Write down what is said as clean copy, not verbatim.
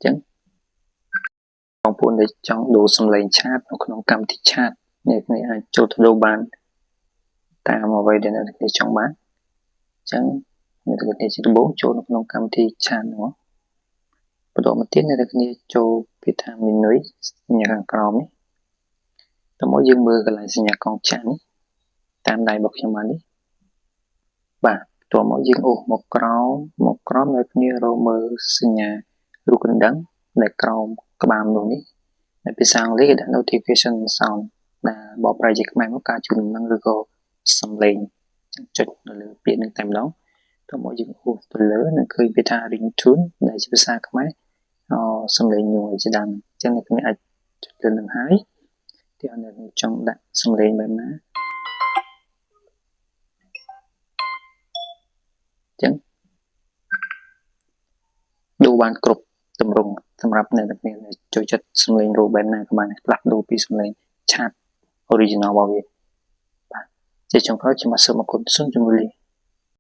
ចឹងបងប្អូនដែលចង់ដូរសំឡេងឆាតនៅក្នុងកម្មវិធីឆាតអ្នកគ្នាអាចចូលទៅដូរបានតាមអ្វីដែលអ្នកគ្នាចង់បានចឹងអ្នកគ្នាជាដំបូងចូលនៅក្នុងកម្មវិធីឆាតហ្នឹងបន្តមកទៀតអ្នកគ្នាចូលពាក្យថា menu សញ្ញាខាងក្រោមនេះតើមកយើងមើលកន្លែងសញ្ញាកងចាក់នេះតាមដៃរបស់ខ្ញុំបាននេះបាទតើមកយើងអូសមកក្រោមអ្នកគ្នារកមើលសញ្ញារូបកណ្ដឹងនៅក្រោមក្បាលនោះនេះในភាសាអង់គ្លេសគេដាក់ notification sound ដែលបកប្រែជាខ្មែរមកការជូនដំណឹងឬក៏សំឡេងចុចនៅលើពាក្យនេះតែម្ដងតើមកយើងហួសទៅលើនឹងឃើញពាក្យថា ringtone ដែលជាភាសាខ្មែរសំឡេងញ័រជាដើមអញ្ចឹងអ្នកគ្នាអាចចុចលើនឹងហើយទីអនអ្នកចង់ដាក់សំឡេងបែបណាអញ្ចឹងដូរបានគ្រប់ទម្រង់សម្រាប់អ្នកគ្នាចូលចិត្តសំឡេងរូបបែបណាក៏បានផ្លាស់ប្ដូរពីសំឡេងឆាត original របស់វាបាទជាចុងក្រោយខ្ញុំសូមអរគុណសូមជម្រាបលា